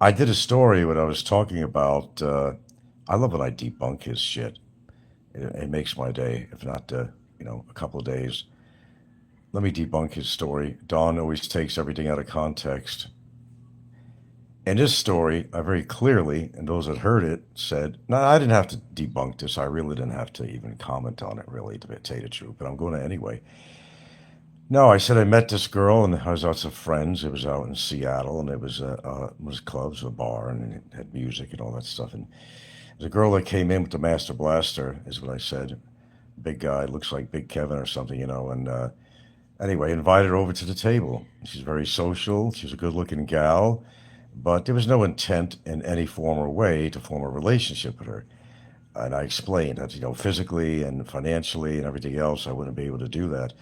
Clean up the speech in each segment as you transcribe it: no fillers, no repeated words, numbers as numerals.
I did a story when I was talking about. I love when I debunk his shit. It makes my day, if not, a couple of days. Let me debunk his story. Don always takes everything out of context. In this story, I very clearly, and those that heard it said, no, I didn't have to debunk this. I really didn't have to even comment on it, really, to tell you the truth, but I'm going to anyway. No, I said I met this girl, and I was out with friends. It was out in Seattle, and it was clubs, a bar, and it had music and all that stuff. And there's a girl that came in with the Master Blaster, is what I said. Big guy, looks like Big Kevin or something, And anyway, invited her over to the table. She's very social. She's a good-looking gal, but there was no intent in any form or way to form a relationship with her. And I explained that, physically and financially and everything else, I wouldn't be able to do that.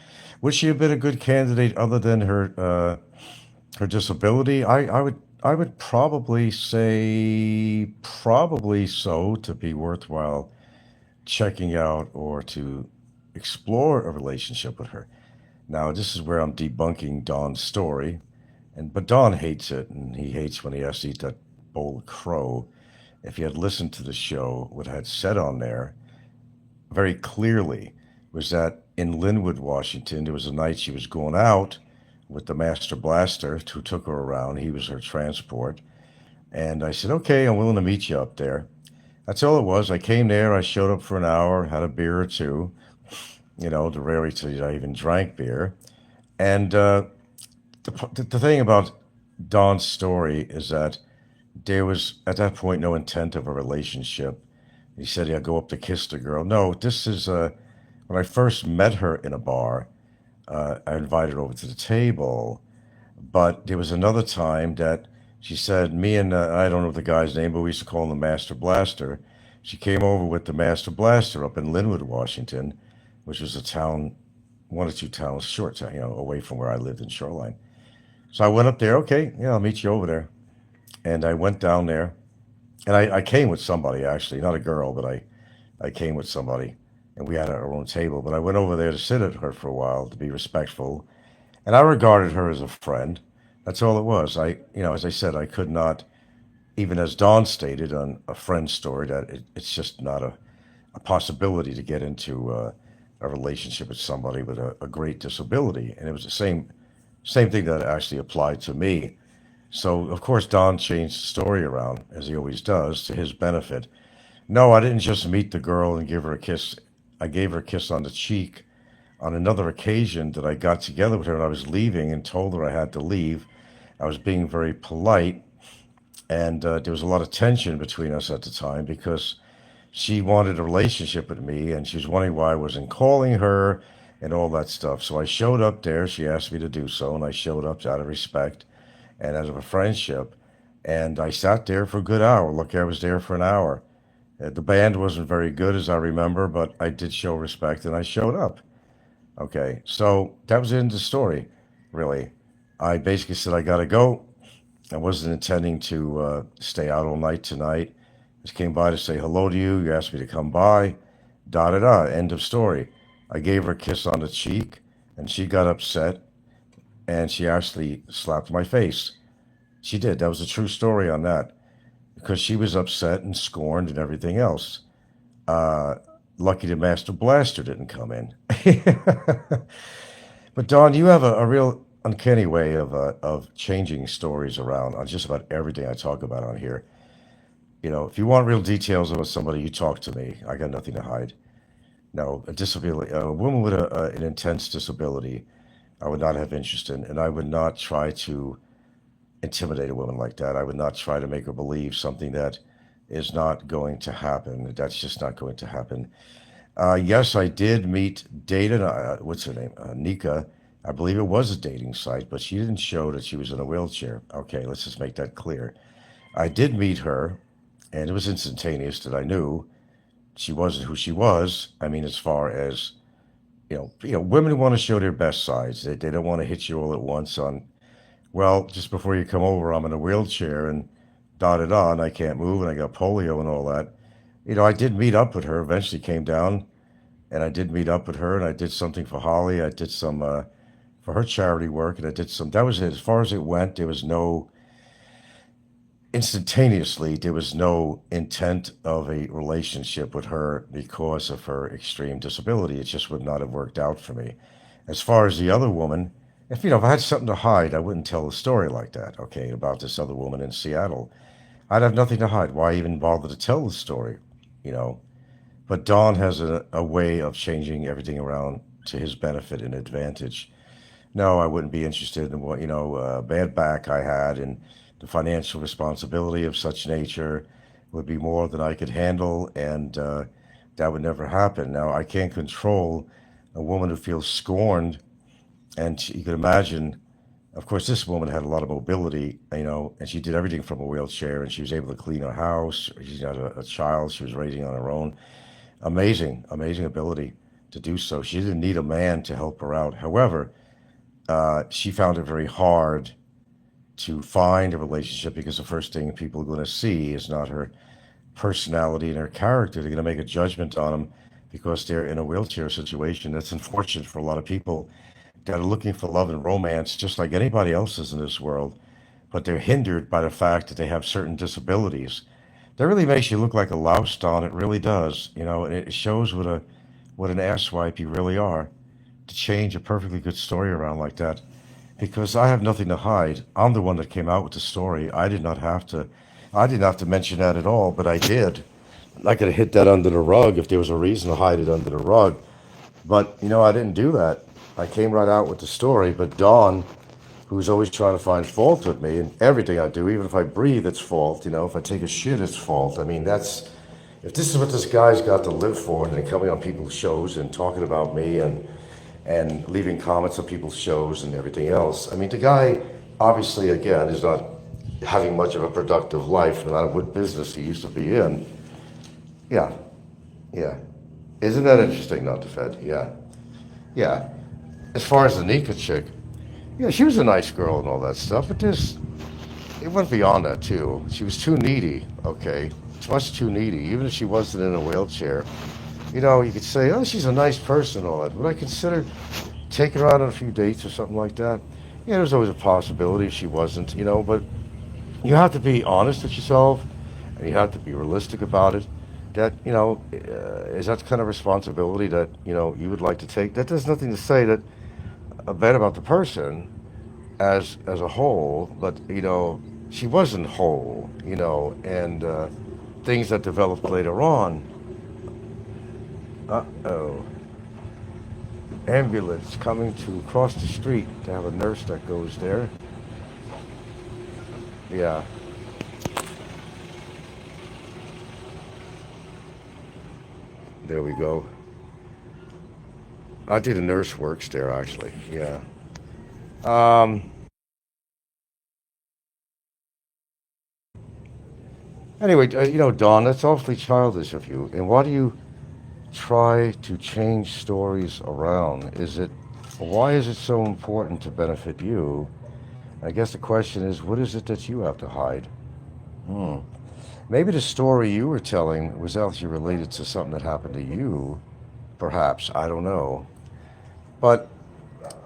Would she have been a good candidate other than her disability? I would probably say probably so to be worthwhile checking out or to explore a relationship with her. Now, this is where I'm debunking Don's story, and but Don hates it, and he hates when he has to eat that bowl of crow. If he had listened to the show, what I had said on there very clearly was that in Linwood, Washington, there was a night she was going out with the Master Blaster who took her around. He was her transport. And I said, okay, I'm willing to meet you up there. That's all it was. I came there, I showed up for an hour, had a beer or two, the rarity that I even drank beer. And the thing about Don's story is that there was, at that point, no intent of a relationship. He said, yeah, go up to kiss the girl. No, this is when I first met her in a bar, I invited her over to the table. But there was another time that she said, me and I don't know the guy's name, but we used to call him the Master Blaster. She came over with the Master Blaster up in Linwood, Washington, which was a town, one or two towns short, away from where I lived in Shoreline. So I went up there. Okay, yeah, I'll meet you over there. And I went down there, and I came with somebody actually, not a girl, but I came with somebody, and we had our own table. But I went over there to sit at her for a while to be respectful, and I regarded her as a friend. That's all it was. As I said, I could not, even as Dawn stated on a friend story, that it's just not a possibility to get into a relationship with somebody with a great disability. And it was the same thing that actually applied to me. So of course Don changed the story around as he always does to his benefit. No, I didn't just meet the girl and give her a kiss. I gave her a kiss on the cheek on another occasion that I got together with her and I was leaving and told her I had to leave. I was being very polite, and there was a lot of tension between us at the time because she wanted a relationship with me and she was wondering why I wasn't calling her and all that stuff. So I showed up there. She asked me to do so, and I showed up out of respect and out of a friendship. And I sat there for a good hour. Look, I was there for an hour. The band wasn't very good, as I remember, but I did show respect and I showed up. Okay, so that was the end of the story, really. I basically said, I gotta go. I wasn't intending to stay out all night tonight. Just came by to say hello to you. You asked me to come by. Da da da. End of story. I gave her a kiss on the cheek, and she got upset, and she actually slapped my face. She did. That was a true story on that because she was upset and scorned and everything else. Uh, Lucky the Master Blaster didn't come in. But Don, you have a real uncanny way of changing stories around on just about everything I talk about on here. If you want real details about somebody, you talk to me. I got nothing to hide. No, a disability, a woman with an intense disability, I would not have interest in, and I would not try to intimidate a woman like that. I would not try to make her believe something that is not going to happen. That's just not going to happen. Yes, I did meet Data. What's her name? Nika. I believe it was a dating site, but she didn't show that she was in a wheelchair. Okay, let's just make that clear. I did meet her, and it was instantaneous that I knew she wasn't who she was. I mean, as far as women want to show their best sides. They don't want to hit you all at once on, well, just before you come over, I'm in a wheelchair and da da da, and I can't move, and I got polio and all that. I did meet up with her. Eventually, came down, and I did meet up with her, and I did something for Holly. I did some for her charity work, and I did some. That was it. As far as it went, there was no. instantaneously, there was no intent of a relationship with her because of her extreme disability. It just would not have worked out for me. As far as the other woman, if I had something to hide, I wouldn't tell a story like that, okay, about this other woman in Seattle. I'd have nothing to hide. Why even bother to tell the story, you know? But Don has a way of changing everything around to his benefit and advantage. No, I wouldn't be interested in what, bad back I had, and the financial responsibility of such nature would be more than I could handle, and that would never happen. Now, I can't control a woman who feels scorned, and you can imagine, of course, this woman had a lot of mobility, and she did everything from a wheelchair, and she was able to clean her house. She had a child she was raising on her own. Amazing, amazing ability to do so. She didn't need a man to help her out. However, she found it very hard to find a relationship because the first thing people are going to see is not her personality and her character. They're going to make a judgment on them because they're in a wheelchair situation. That's unfortunate for a lot of people that are looking for love and romance just like anybody else is in this world, but they're hindered by the fact that they have certain disabilities. That really makes you look like a louse, Don. It really does. And it shows what an asswipe you really are to change a perfectly good story around like that. Because I have nothing to hide. I'm the one that came out with the story. I did not have to. I didn't have to mention that at all, but I did. I could have hit that under the rug if there was a reason to hide it under the rug. But I didn't do that. I came right out with the story. But Dawn, who's always trying to find fault with me and everything I do, even if I breathe, it's fault. If I take a shit, it's fault. I mean, that's if this is what this guy's got to live for, and then coming on people's shows and talking about me and leaving comments on people's shows and everything else. I mean, the guy obviously, again, is not having much of a productive life, no matter what business he used to be in. Yeah, yeah. Isn't that interesting, not the Fed? Yeah, yeah. As far as the Nika chick, yeah, she was a nice girl and all that stuff, but it went beyond that, too. She was too needy, okay? Much too needy, even if she wasn't in a wheelchair. You could say, oh, she's a nice person and all that. Would I consider taking her out on a few dates or something like that? Yeah, there's always a possibility if she wasn't, but you have to be honest with yourself and you have to be realistic about it. That, is that the kind of responsibility that, you would like to take? That does nothing to say that bad about the person as a whole, but, she wasn't whole, and things that developed later on. Uh-oh. Ambulance coming to cross the street to have a nurse that goes there. Yeah, there we go. I think the nurse works there actually. Yeah. Um. Anyway, Dawn, that's awfully childish of you. And why do you try to change stories around? Why is it so important to benefit you? I guess the question is, what is it that you have to hide? Hmm. Maybe the story you were telling was actually related to something that happened to you, perhaps. I don't know. But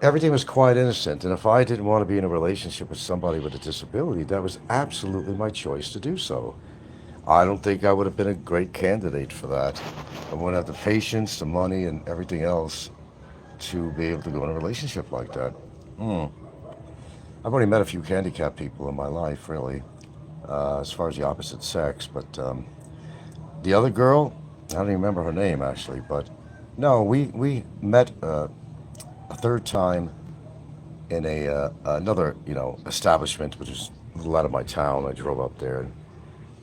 everything was quite innocent. And if I didn't want to be in a relationship with somebody with a disability, that was absolutely my choice to do so. I don't think I would have been a great candidate for that. I wouldn't have the patience, the money, and everything else to be able to go in a relationship like that. Hmm. I've only met a few handicapped people in my life, really, as far as the opposite sex. But the other girl, I don't even remember her name actually. But no, we met a third time in another establishment, which is a little out of my town. I drove up there, and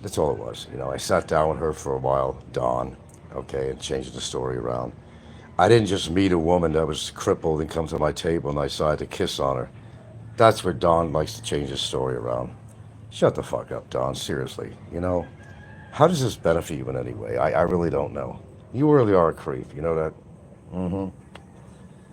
that's all it was. I sat down with her for a while, Dawn, okay, and changed the story around. I didn't just meet a woman that was crippled and come to my table and I decided to kiss on her. That's where Don likes to change his story around. Shut the fuck up, Don. Seriously. How does this benefit you in any way? I really don't know. You really are a creep. You know that? Hmm.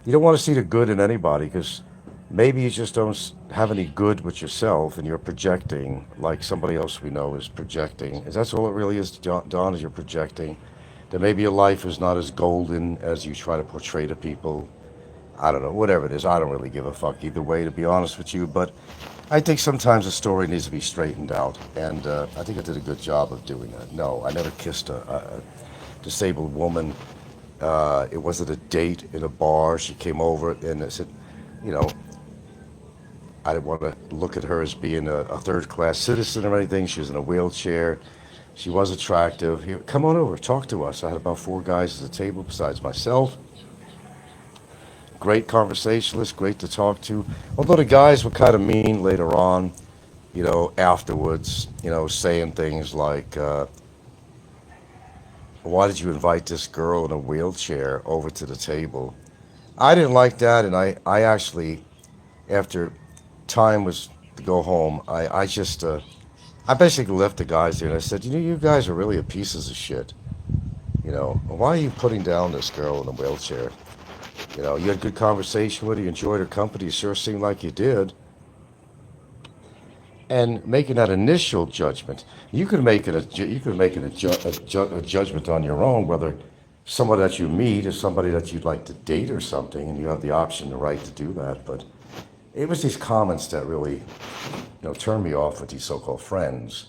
You don't want to see the good in anybody because maybe you just don't have any good with yourself and you're projecting like somebody else we know is projecting. Is that's all it really is, Don, is you're projecting? That maybe your life is not as golden as you try to portray to people. I don't know, whatever it is. I don't really give a fuck either way, to be honest with you. But I think sometimes a story needs to be straightened out, and I think I did a good job of doing that. No, I never kissed a disabled woman. It wasn't a date in a bar. She came over and I said, you know, I didn't want to look at her as being a third class citizen or anything. She was in a wheelchair. She was attractive. Here, come on over, talk to us. I had about four guys at the table besides myself. Great conversationalist, great to talk to. Although the guys were kind of mean later on, afterwards, saying things like, why did you invite this girl in a wheelchair over to the table? I didn't like that, and I actually, after time was to go home, I basically left the guys there and I said, you guys are really a pieces of shit. Why are you putting down this girl in a wheelchair? You had good conversation with her, you enjoyed her company, it sure seemed like you did. And making that initial judgment, you could make it a judgment on your own whether someone that you meet is somebody that you'd like to date or something, and you have the option, the right to do that. But it was these comments that really, turned me off with these so-called friends,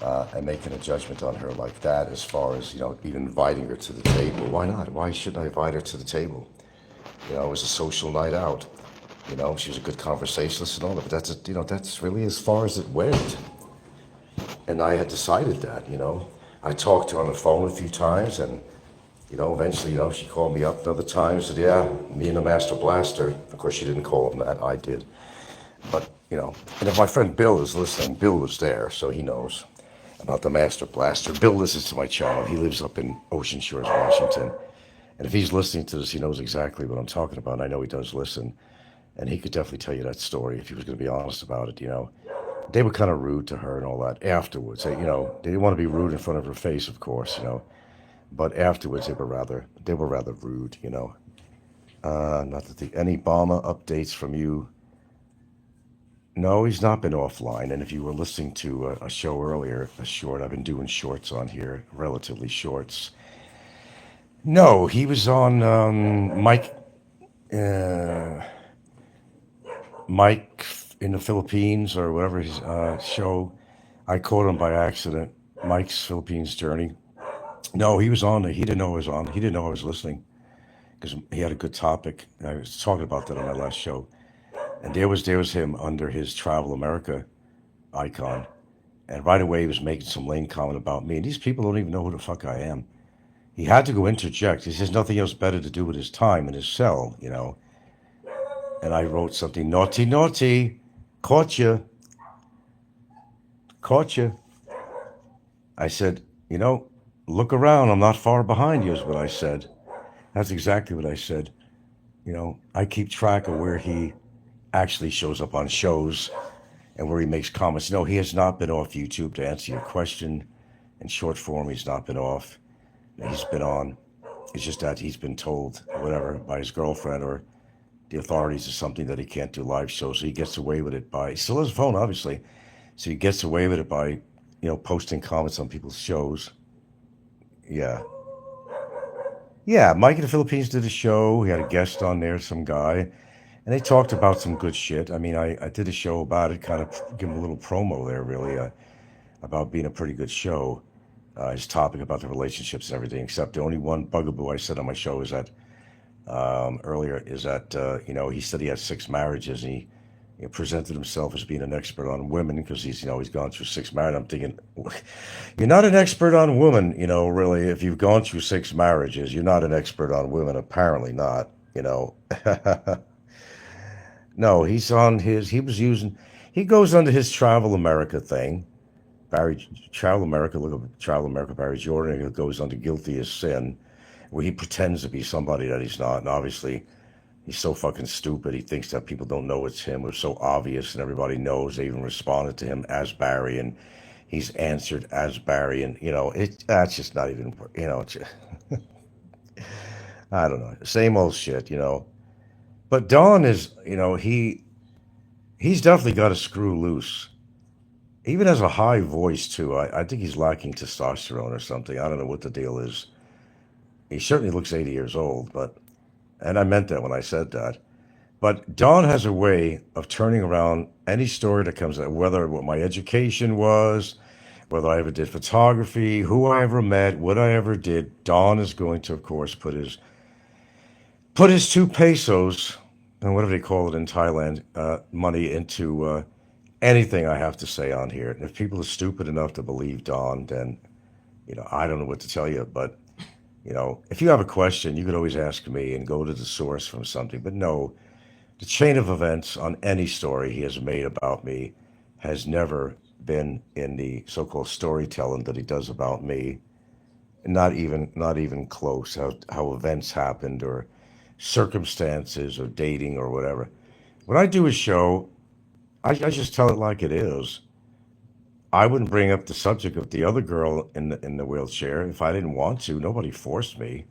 and making a judgment on her like that, as far as even inviting her to the table. Why not? Why shouldn't I invite her to the table? It was a social night out. She was a good conversationalist and all that, but that's really as far as it went. And I had decided that. I talked to her on the phone a few times, and eventually, she called me up another time and said, yeah, me and the Master Blaster. Of course, she didn't call him that, I did. But, and if my friend Bill is listening, Bill was there, so he knows about the Master Blaster. Bill listens to my channel. He lives up in Ocean Shores, Washington. And if he's listening to this, he knows exactly what I'm talking about. And I know he does listen. And he could definitely tell you that story if he was going to be honest about it. They were kind of rude to her and all that afterwards. They didn't want to be rude in front of her face, of course. But afterwards, they were rather rude. Not that any Obama updates from you. No, he's not been offline. And if you were listening to a show earlier, a short, I've been doing shorts on here, relatively shorts. No, he was on uh, Mike in the Philippines or whatever his show. I caught him by accident. Mike's Philippines journey. No, he was on it. He didn't know I was on. He didn't know I was listening because he had a good topic. I was talking about that on my last show. And there was him under his Travel America icon. And right away he was making some lame comment about me. And these people don't even know who the fuck I am. He had to go interject. He says nothing else better to do with his time in his cell. And I wrote something, naughty, naughty, caught you, caught you. I said, look around. I'm not far behind you is what I said. That's exactly what I said. I keep track of where he actually shows up on shows and where he makes comments. No, he has not been off YouTube, to answer your question. In short form, he's not been off. He's been on. It's just that he's been told, whatever, by his girlfriend or the authorities or something that he can't do live shows. So he gets away with it by, he still has a phone, obviously. So he gets away with it by, posting comments on people's shows. Yeah. Yeah, Mike in the Philippines did a show. He had a guest on there, some guy. And they talked about some good shit. I mean, I did a show about it, kind of give him a little promo there, really, about being a pretty good show. His topic about the relationships and everything, except the only one bugaboo I said on my show is that earlier is that he said he had 6 marriages, and he presented himself as being an expert on women because he's gone through 6 marriages. I'm thinking, you're not an expert on women, really. If you've gone through 6 marriages, you're not an expert on women. Apparently not. No, he goes under his Travel America thing. Travel America, look up Travel America, Barry Jordan, who goes under guilty as sin, where he pretends to be somebody that he's not. And obviously, he's so fucking stupid. He thinks that people don't know it's him. It's so obvious, and everybody knows. They even responded to him as Barry, and he's answered as Barry. And, that's just not even, I don't know. Same old shit. But Don is, he's definitely got a screw loose. He even has a high voice, too. I think he's lacking testosterone or something. I don't know what the deal is. He certainly looks 80 years old, and I meant that when I said that. But Dawn has a way of turning around any story that comes out, whether what my education was, whether I ever did photography, who I ever met, what I ever did. Dawn is going to, of course, put his 2 pesos, and whatever they call it in Thailand, money into anything I have to say on here. And if people are stupid enough to believe Dawn, then I don't know what to tell you. But if you have a question, you could always ask me and go to the source from something. But no, the chain of events on any story he has made about me has never been in the so-called storytelling that he does about me. Not even close. How events happened or circumstances or dating or whatever. When I do a show, I just tell it like it is. I wouldn't bring up the subject of the other girl in the wheelchair if I didn't want to. Nobody forced me.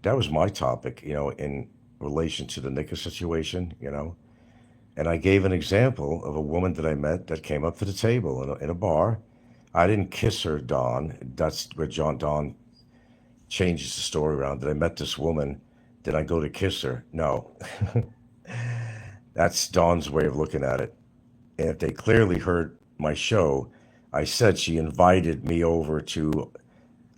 That was my topic, in relation to the Nika situation, And I gave an example of a woman that I met that came up to the table in a bar. I didn't kiss her, Dawn. That's where John Dawn changes the story around. That I met this woman. Did I go to kiss her? No. That's Dawn's way of looking at it. And if they clearly heard my show, I said she invited me over to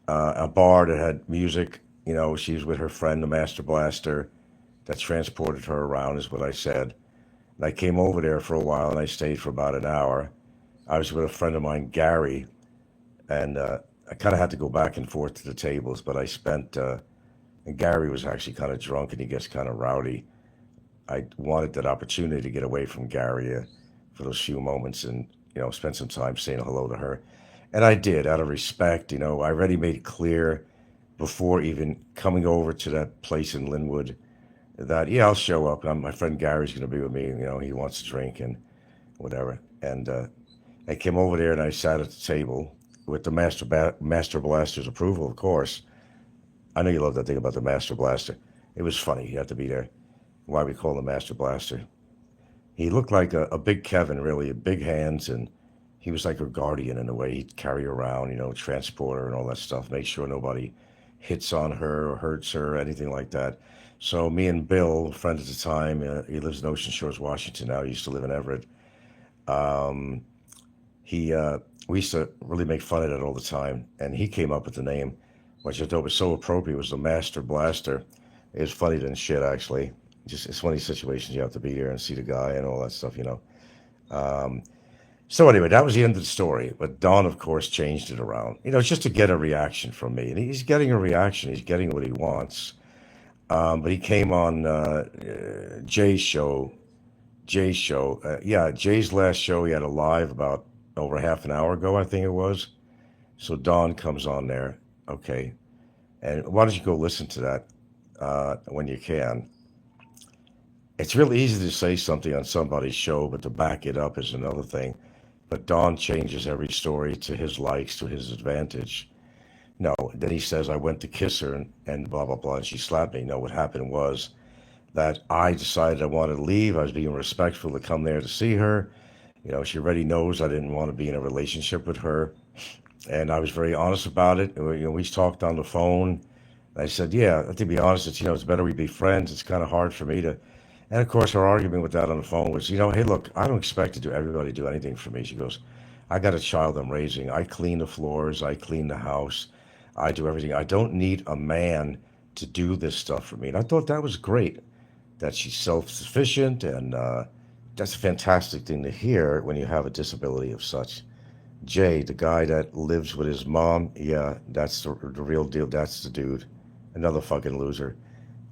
a bar that had music. She was with her friend, the Master Blaster, that transported her around, is what I said. And I came over there for a while and I stayed for about an hour. I was with a friend of mine, Gary, and I kind of had to go back and forth to the tables, but and Gary was actually kind of drunk and he gets kind of rowdy. I wanted that opportunity to get away from Gary for those few moments and, spend some time saying hello to her. And I did out of respect. I already made it clear before even coming over to that place in Linwood that, yeah, I'll show up. My friend Gary's going to be with me. He wants to drink and whatever. And I came over there and I sat at the table with the Master Blaster's approval, of course. I know you love that thing about the Master Blaster. It was funny. You had to be there. Why we call him the Master Blaster. He looked like a big Kevin, really, big hands, and he was like her guardian in a way. He'd carry her around, transport her and all that stuff, make sure nobody hits on her or hurts her or anything like that. So me and Bill, a friend at the time, he lives in Ocean Shores, Washington now. He used to live in Everett. Um, he We used to really make fun of it all the time, and he came up with the name, which I thought was so appropriate. Was the Master Blaster. It was funny than shit, actually. Just it's one of these situations you have to be there and see the guy and all that stuff. Um, so anyway, that was the end of the story. But Don, of course, changed it around. Just to get a reaction from me, and he's getting a reaction. He's getting what he wants. But he came on Jay's show. Jay's show. Yeah, Jay's last show. He had a live about over half an hour ago, I think it was. So Don comes on there. Okay, and why don't you go listen to that when you can? It's really easy to say something on somebody's show, but to back it up is another thing. But Don changes every story to his likes, to his advantage. No, then he says, I went to kiss her and blah, blah, blah, and she slapped me. No, what happened was that I decided I wanted to leave. I was being respectful to come there to see her. She already knows I didn't want to be in a relationship with her. And I was very honest about it. We talked on the phone. I said, yeah, to be honest, it's better we be friends. It's kind of hard for me to. And of course, her argument with that on the phone was, hey, look, I don't expect to do everybody do anything for me. She goes, I got a child I'm raising. I clean the floors. I clean the house. I do everything. I don't need a man to do this stuff for me. And I thought that was great, that she's self-sufficient. And that's a fantastic thing to hear when you have a disability of such. Jay, the guy that lives with his mom, yeah, that's the real deal. That's the dude. Another fucking loser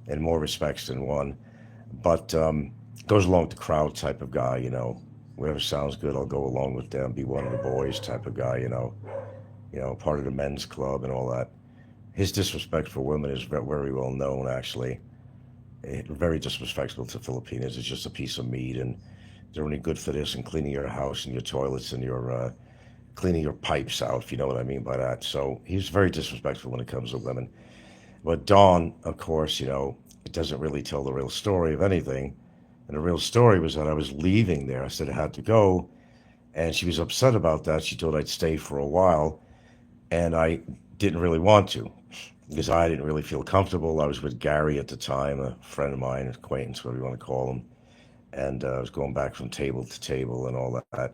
in more respects than one. But goes along with the crowd type of guy. Whatever sounds good, I'll go along with them, be one of the boys type of guy. Part of the men's club and all that. His disrespect for women is very well known, actually. Very disrespectful to Filipinos. It's just a piece of meat, and they're only good for this and cleaning your house and your toilets and your cleaning your pipes out, if you know what I mean by that. So he's very disrespectful when it comes to women. But Dawn, of course, it doesn't really tell the real story of anything. And the real story was that I was leaving there. I said I had to go. And she was upset about that. She thought I'd stay for a while. And I didn't really want to because I didn't really feel comfortable. I was with Gary at the time, a friend of mine, an acquaintance, whatever you want to call him. and I was going back from table to table and all that.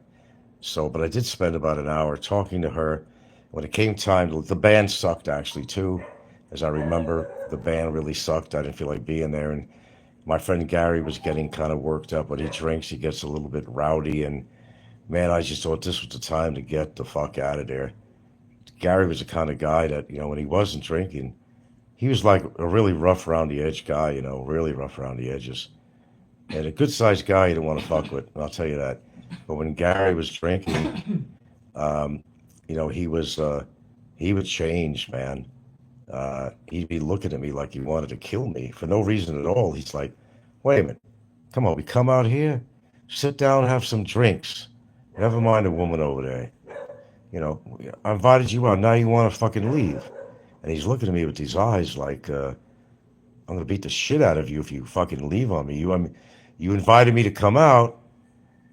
So, but I did spend about an hour talking to her. When it came time, the band sucked actually too. As I remember, the band really sucked. I didn't feel like being there, and my friend Gary was getting kind of worked up. When he drinks, he gets a little bit rowdy, and man, I just thought this was the time to get the fuck out of there. Gary was the kind of guy that, when he wasn't drinking, he was like a really rough around the edge guy, really rough around the edges. And a good sized guy you don't want to fuck with, I'll tell you that. But when Gary was drinking, um, he would change, man. He'd be looking at me like he wanted to kill me for no reason at all. He's like, wait a minute, come on, we come out here, sit down, have some drinks. Never mind the woman over there. You know, I invited you out. Now you want to fucking leave. And he's looking at me with these eyes like, I'm gonna beat the shit out of you if you fucking leave on me. You invited me to come out,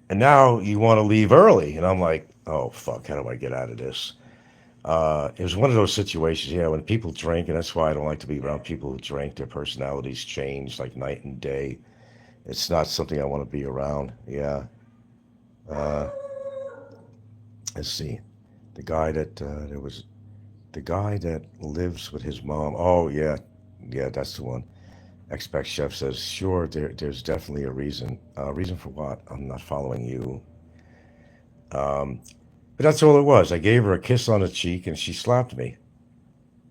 and now you want to leave early. And I'm like, oh fuck, how do I get out of this? It was one of those situations, yeah, when people drink, and that's why I don't like to be around people who drink. Their personalities change like night and day. It's not something I want to be around. Yeah. Uh, let's see. The guy that there was the guy that lives with his mom. Oh yeah, yeah, that's the one. Expect Chef says, sure, there's definitely a reason. Reason for what? I'm not following you. Um, but that's all it was. I gave her a kiss on the cheek and she slapped me.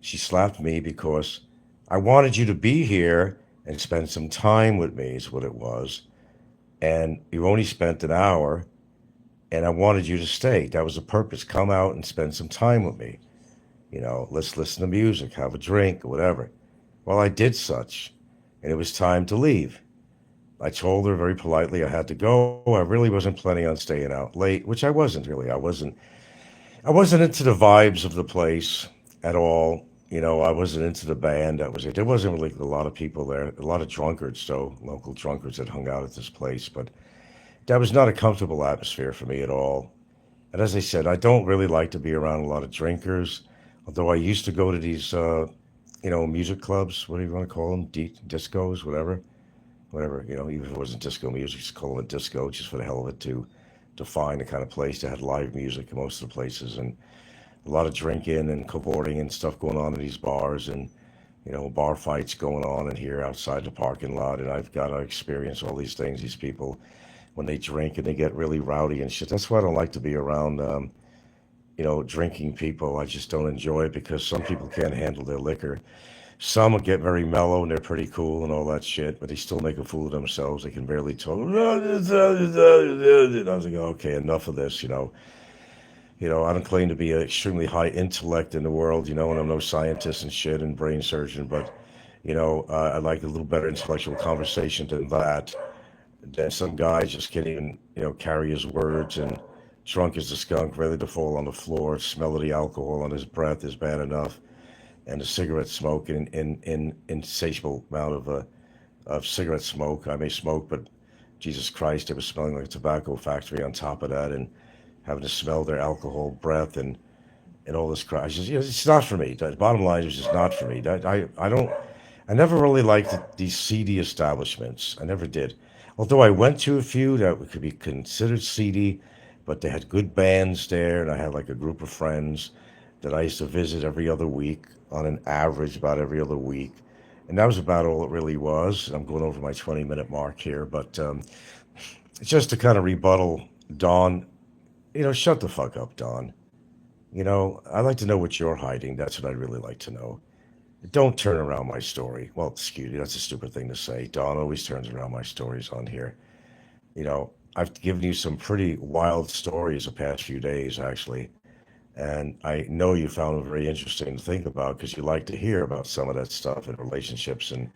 She slapped me because I wanted you to be here and spend some time with me, is what it was. And you only spent an hour, and I wanted you to stay. That was the purpose. Come out and spend some time with me. Let's listen to music, have a drink, or whatever. Well, I did such, and it was time to leave. I told her very politely I had to go. I really wasn't planning on staying out late, which I wasn't really. I wasn't into the vibes of the place at all. I wasn't into the band. That was it. There wasn't really a lot of people there. A lot of drunkards, though, local drunkards that hung out at this place. But that was not a comfortable atmosphere for me at all. And as I said, I don't really like to be around a lot of drinkers. Although I used to go to these, music clubs. What do you want to call them? Discos, whatever. Even if it wasn't disco music, just call it a disco, just for the hell of it, to find the kind of place that had live music in most of the places, and a lot of drinking and cavorting and stuff going on in these bars, and bar fights going on in here outside the parking lot. And I've got to experience all these things. These people, when they drink and they get really rowdy and shit. That's why I don't like to be around. Drinking people. I just don't enjoy it because some people can't handle their liquor. Some will get very mellow and they're pretty cool and all that shit, but they still make a fool of themselves. They can barely talk. And I was like, okay, enough of this. I don't claim to be an extremely high intellect in the world, and I'm no scientist and shit and brain surgeon, but I like a little better intellectual conversation than that. Then some guy just can't even, carry his words, and drunk as a skunk, ready to fall on the floor. Smell of the alcohol on his breath is bad enough, and the cigarette smoke, in insatiable amount of cigarette smoke. I may smoke, but Jesus Christ, it was smelling like a tobacco factory on top of that, and having to smell their alcohol breath, and all this crap. It's not for me. The bottom line is just not for me. I don't. I never really liked these seedy establishments. I never did. Although I went to a few that could be considered seedy, but they had good bands there, and I had like a group of friends that I used to visit every other week, on an average about every other week. And that was about all it really was. I'm going over my 20-minute mark here, but just to kind of rebuttal Don, shut the fuck up, Don. I'd like to know what you're hiding. That's what I'd really like to know. Don't turn around my story. Well, excuse me, that's a stupid thing to say. Don always turns around my stories on here. I've given you some pretty wild stories the past few days, actually. And I know you found them very interesting to think about because you like to hear about some of that stuff and relationships and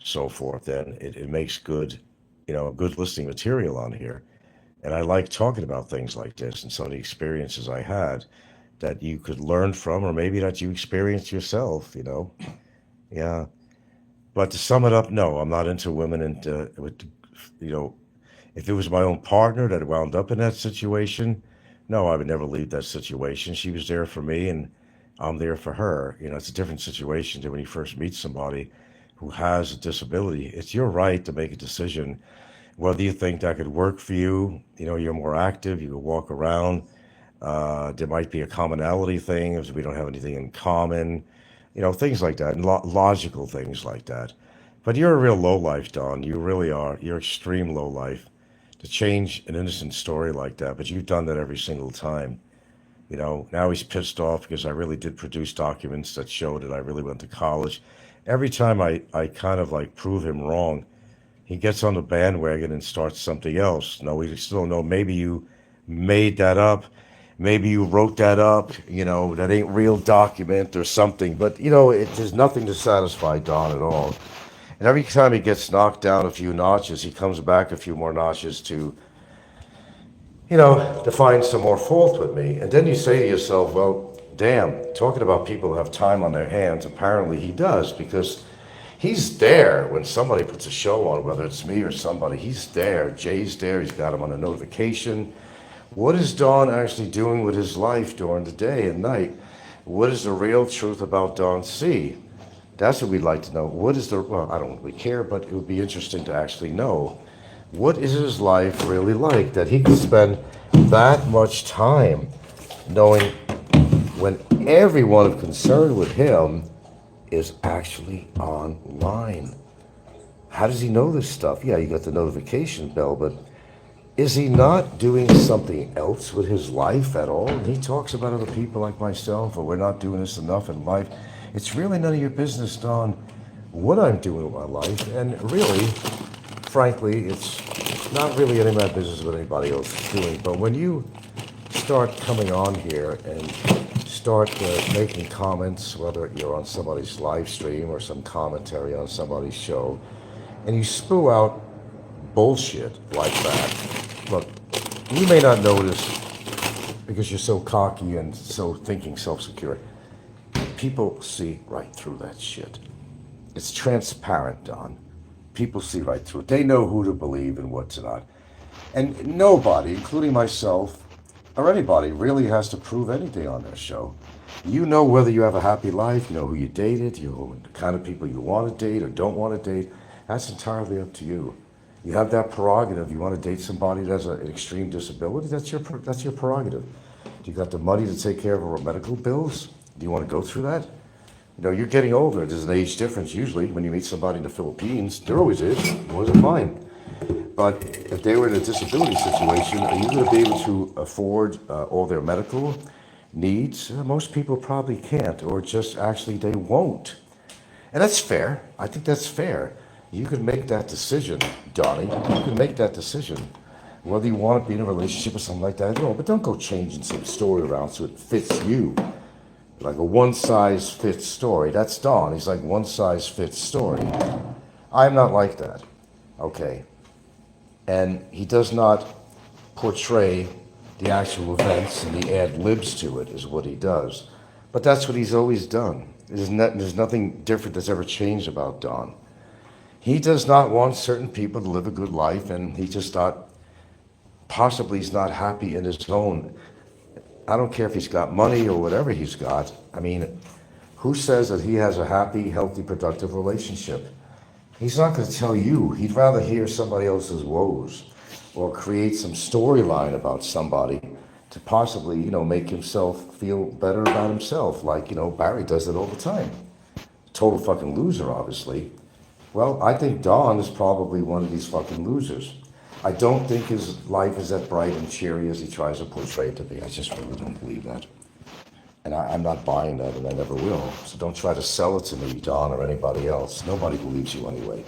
so forth. And it makes good listening material on here. And I like talking about things like this and some of the experiences I had that you could learn from, or maybe that you experienced yourself. Yeah. But to sum it up, no, I'm not into women. And, you know, if it was my own partner that wound up in that situation, no, I would never leave that situation. She was there for me, and I'm there for her. It's a different situation than when you first meet somebody who has a disability. It's your right to make a decision whether you think that could work for you. You know, you're more active, you can walk around. There might be a commonality thing if we don't have anything in common, you know, things like that, and logical things like that. But you're a real low life, Don. You really are. You're extreme low life to change an innocent story like that. But you've done that every single time. You know, now he's pissed off because I really did produce documents that showed that I really went to college. Every time I kind of like prove him wrong, he gets on the bandwagon and starts something else. No, we still don't know. Maybe you made that up. Maybe you wrote that up. You know, that ain't real document or something. But, you know, there's nothing to satisfy Don at all. And every time he gets knocked down a few notches, he comes back a few more notches to, you know, to find some more fault with me. And then you say to yourself, well, damn, talking about people who have time on their hands, apparently he does, because he's there when somebody puts a show on, whether it's me or somebody. He's there. Jay's there. He's got him on a notification. What is Don actually doing with his life during the day and night? What is the real truth about Don C? That's what we'd like to know. What is the, well, I don't really care, but it would be interesting to actually know. What is his life really like that he could spend that much time knowing when everyone of concern with him is actually online? How does he know this stuff? Yeah, you got the notification bell, but is he not doing something else with his life at all? And he talks about other people like myself, or we're not doing this enough in life. It's really none of your business, Don, what I'm doing with my life. And really, frankly, it's not really any of my business what anybody else is doing. But when you start coming on here and start making comments, whether you're on somebody's live stream or some commentary on somebody's show, and you spew out bullshit like that, look, you may not notice because you're so cocky and so thinking self-secure. People see right through that shit. It's transparent, Don. People see right through it. They know who to believe and what to not. And nobody, including myself or anybody, really has to prove anything on their show. You know whether you have a happy life, you know who you dated, you know the kind of people you want to date or don't want to date. That's entirely up to you. You have that prerogative. You want to date somebody that has an extreme disability, that's your prerogative. Do you got the money to take care of our medical bills? Do you want to go through that? You know, you're getting older. There's an age difference usually when you meet somebody in the Philippines. There always is. It wasn't mine. But if they were in a disability situation, are you going to be able to afford all their medical needs? Most people probably can't, or just actually they won't. And that's fair. I think that's fair. You can make that decision, Donnie. You can make that decision. Whether you want to be in a relationship or something like that, no, but don't go changing some story around so it fits you. Like a one-size-fits story. That's Don. He's like one-size-fits story. I'm not like that. Okay. And he does not portray the actual events and the ad libs to it is what he does. But that's what he's always done. There's nothing different that's ever changed about Don. He does not want certain people to live a good life, and he just thought possibly he's not happy in his own. I don't care if he's got money or whatever he's got. I mean, who says that he has a happy, healthy, productive relationship? He's not going to tell you. He'd rather hear somebody else's woes or create some storyline about somebody to possibly, you know, make himself feel better about himself. Like, you know, Barry does it all the time. Total fucking loser, obviously. Well, I think Don is probably one of these fucking losers. I don't think his life is that bright and cheery as he tries to portray it to be. I just really don't believe that. And I'm not buying that, and I never will. So don't try to sell it to me, Don, or anybody else. Nobody believes you anyway.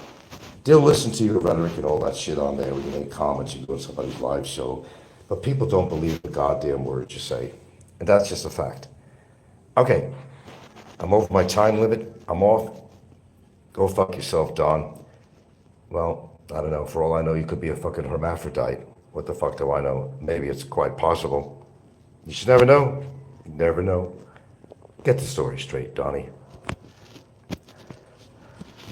They'll listen to your rhetoric and all that shit on there when you make comments, you go to somebody's live show. But people don't believe the goddamn words you say. And that's just a fact. Okay, I'm over my time limit. I'm off. Go fuck yourself, Don. Well, I don't know. For all I know, you could be a fucking hermaphrodite. What the fuck do I know? Maybe it's quite possible. You should never know. You never know. Get the story straight, Donnie.